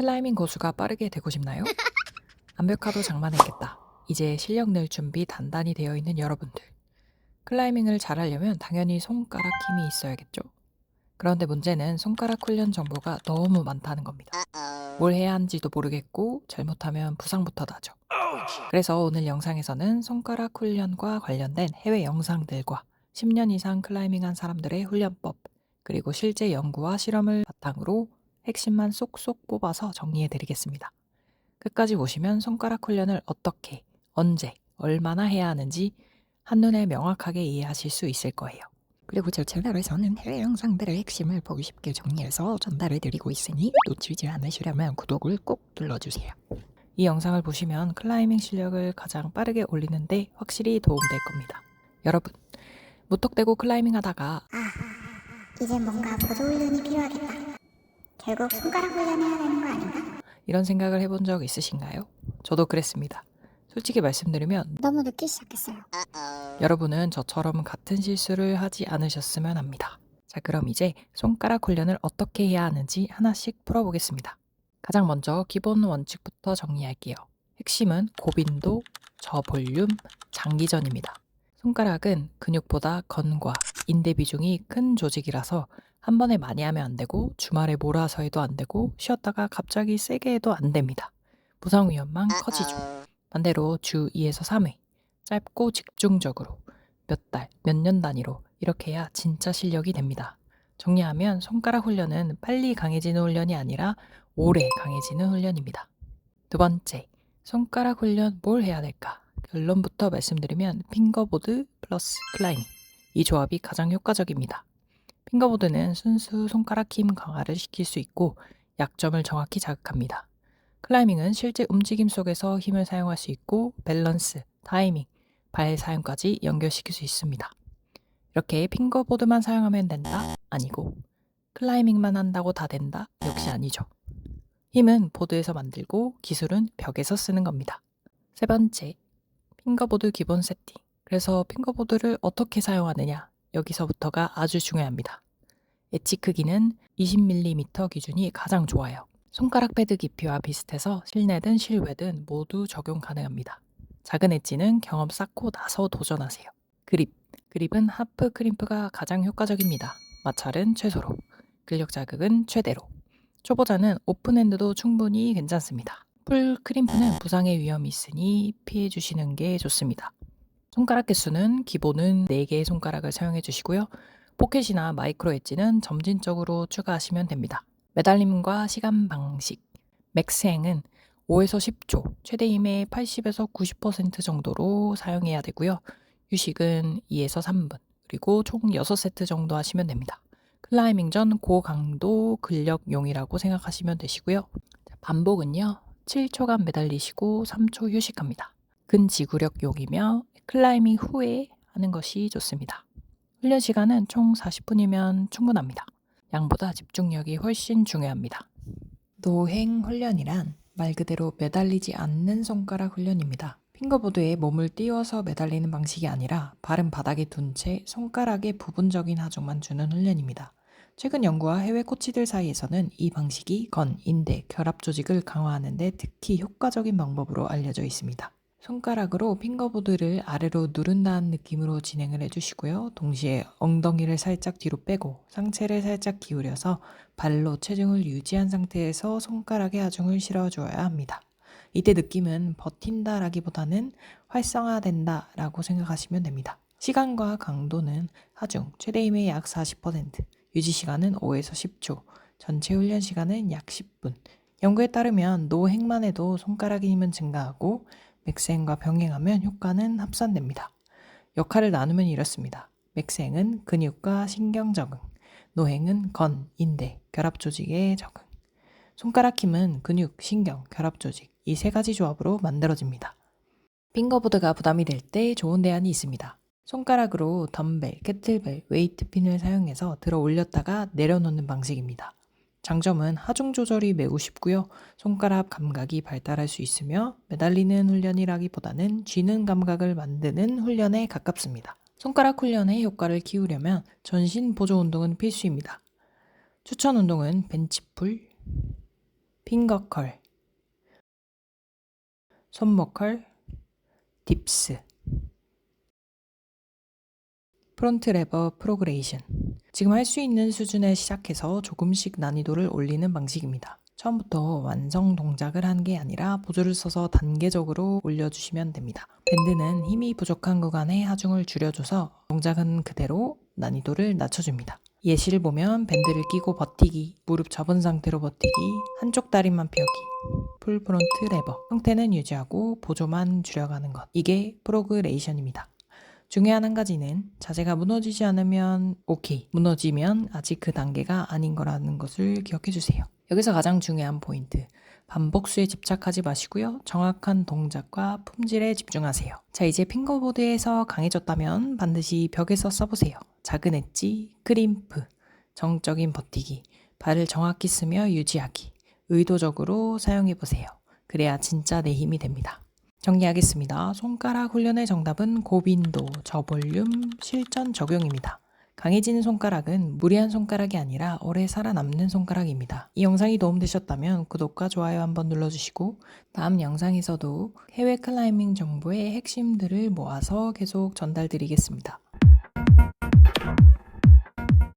클라이밍 고수가 빠르게 되고 싶나요? 완벽하도 장만했겠다. 이제 실력 늘 준비 단단히 되어 있는 여러분들. 클라이밍을 잘하려면 당연히 손가락 힘이 있어야겠죠. 그런데 문제는 손가락 훈련 정보가 너무 많다는 겁니다. 뭘 해야 하는지도 모르겠고 잘못하면 부상부터 나죠. 그래서 오늘 영상에서는 손가락 훈련과 관련된 해외 영상들과 10년 이상 클라이밍한 사람들의 훈련법, 그리고 실제 연구와 실험을 바탕으로 핵심만 쏙쏙 뽑아서 정리해 드리겠습니다. 끝까지 보시면 손가락 훈련을 어떻게, 언제, 얼마나 해야 하는지 한눈에 명확하게 이해하실 수 있을 거예요. 그리고 저 채널에서는 해외 영상들의 핵심을 보기 쉽게 정리해서 전달해 드리고 있으니 놓치지 않으시려면 구독을 꼭 눌러주세요. 이 영상을 보시면 클라이밍 실력을 가장 빠르게 올리는데 확실히 도움될 겁니다. 여러분, 무턱대고 클라이밍 하다가 이제 뭔가 보조 훈련이 필요하겠다. 결국 손가락 훈련해야 되는 거 아닌가? 이런 생각을 해본 적 있으신가요? 저도 그랬습니다. 솔직히 말씀드리면 너무 늦게 시작했어요. 여러분은 저처럼 같은 실수를 하지 않으셨으면 합니다. 자, 그럼 이제 손가락 훈련을 어떻게 해야 하는지 하나씩 풀어보겠습니다. 가장 먼저 기본 원칙부터 정리할게요. 핵심은 고빈도, 저볼륨, 장기전입니다. 손가락은 근육보다 건과 인대 비중이 큰 조직이라서 한 번에 많이 하면 안 되고 주말에 몰아서 해도 안 되고 쉬었다가 갑자기 세게 해도 안 됩니다. 부상 위험만 커지죠. 반대로 주 2에서 3회 짧고 집중적으로 몇 달, 몇 년 단위로 이렇게 해야 진짜 실력이 됩니다. 정리하면 손가락 훈련은 빨리 강해지는 훈련이 아니라 오래 강해지는 훈련입니다. 두 번째, 손가락 훈련 뭘 해야 될까? 결론부터 말씀드리면 핑거보드 플러스 클라이밍. 이 조합이 가장 효과적입니다. 핑거보드는 순수 손가락 힘 강화를 시킬 수 있고 약점을 정확히 자극합니다. 클라이밍은 실제 움직임 속에서 힘을 사용할 수 있고 밸런스, 타이밍, 발 사용까지 연결시킬 수 있습니다. 이렇게 핑거보드만 사용하면 된다? 아니고 클라이밍만 한다고 다 된다? 역시 아니죠. 힘은 보드에서 만들고 기술은 벽에서 쓰는 겁니다. 세 번째, 핑거보드 기본 세팅. 그래서 핑거보드를 어떻게 사용하느냐? 여기서부터가 아주 중요합니다. 엣지 크기는 20mm 기준이 가장 좋아요. 손가락 패드 깊이와 비슷해서 실내든 실외든 모두 적용 가능합니다. 작은 엣지는 경험 쌓고 나서 도전하세요. 그립은 하프 크림프가 가장 효과적입니다. 마찰은 최소로, 근력 자극은 최대로. 초보자는 오픈핸드도 충분히 괜찮습니다. 풀 크림프는 부상의 위험이 있으니 피해 주시는 게 좋습니다. 손가락 개수는 기본은 4개의 손가락을 사용해 주시고요. 포켓이나 마이크로 엣지는 점진적으로 추가하시면 됩니다. 매달림과 시간 방식. 맥스행은 5에서 10초, 최대 힘의 80에서 90% 정도로 사용해야 되고요. 휴식은 2에서 3분, 그리고 총 6세트 정도 하시면 됩니다. 클라이밍 전 고강도 근력용이라고 생각하시면 되시고요. 반복은요, 7초간 매달리시고 3초 휴식합니다. 근지구력용이며 클라이밍 후에 하는 것이 좋습니다. 훈련 시간은 총 40분이면 충분합니다. 양보다 집중력이 훨씬 중요합니다. 노행 훈련이란 말 그대로 매달리지 않는 손가락 훈련입니다. 핑거보드에 몸을 띄워서 매달리는 방식이 아니라 발은 바닥에 둔 채 손가락에 부분적인 하중만 주는 훈련입니다. 최근 연구와 해외 코치들 사이에서는 이 방식이 건, 인대, 결합 조직을 강화하는 데 특히 효과적인 방법으로 알려져 있습니다. 손가락으로 핑거보드를 아래로 누른다는 느낌으로 진행을 해주시고요. 동시에 엉덩이를 살짝 뒤로 빼고 상체를 살짝 기울여서 발로 체중을 유지한 상태에서 손가락에 하중을 실어줘야 합니다. 이때 느낌은 버틴다라기보다는 활성화된다라고 생각하시면 됩니다. 시간과 강도는 하중, 최대 힘의 약 40%, 유지 시간은 5에서 10초, 전체 훈련 시간은 약 10분. 연구에 따르면 노행만 해도 손가락의 힘은 증가하고 맥스행과 병행하면 효과는 합산됩니다. 역할을 나누면 이렇습니다. 맥스행은 근육과 신경 적응, 노행은 건, 인대, 결합 조직의 적응. 손가락 힘은 근육, 신경, 결합 조직 이 세 가지 조합으로 만들어집니다. 핑거보드가 부담이 될 때 좋은 대안이 있습니다. 손가락으로 덤벨, 캐틀벨, 웨이트 핀을 사용해서 들어 올렸다가 내려놓는 방식입니다. 장점은 하중 조절이 매우 쉽고요. 손가락 감각이 발달할 수 있으며 매달리는 훈련이라기보다는 쥐는 감각을 만드는 훈련에 가깝습니다. 손가락 훈련의 효과를 키우려면 전신 보조 운동은 필수입니다. 추천 운동은 벤치풀, 핑거 컬, 손목 컬, 딥스, 프론트 레버 프로그레이션. 지금 할 수 있는 수준에 시작해서 조금씩 난이도를 올리는 방식입니다. 처음부터 완성 동작을 하는 게 아니라 보조를 써서 단계적으로 올려주시면 됩니다. 밴드는 힘이 부족한 구간에 하중을 줄여줘서 동작은 그대로 난이도를 낮춰줍니다. 예시를 보면 밴드를 끼고 버티기, 무릎 접은 상태로 버티기, 한쪽 다리만 펴기, 풀 프론트 레버. 형태는 유지하고 보조만 줄여가는 것. 이게 프로그레이션입니다. 중요한 한 가지는 자세가 무너지지 않으면 오케이, 무너지면 아직 그 단계가 아닌 거라는 것을 기억해 주세요. 여기서 가장 중요한 포인트, 반복수에 집착하지 마시고요. 정확한 동작과 품질에 집중하세요. 자, 이제 핑거보드에서 강해졌다면 반드시 벽에서 써보세요. 작은 엣지, 크림프, 정적인 버티기, 발을 정확히 쓰며 유지하기, 의도적으로 사용해보세요. 그래야 진짜 내 힘이 됩니다. 정리하겠습니다. 손가락 훈련의 정답은 고빈도, 저볼륨, 실전 적용입니다. 강해지는 손가락은 무리한 손가락이 아니라 오래 살아남는 손가락입니다. 이 영상이 도움되셨다면 구독과 좋아요 한번 눌러주시고 다음 영상에서도 해외 클라이밍 정보의 핵심들을 모아서 계속 전달드리겠습니다.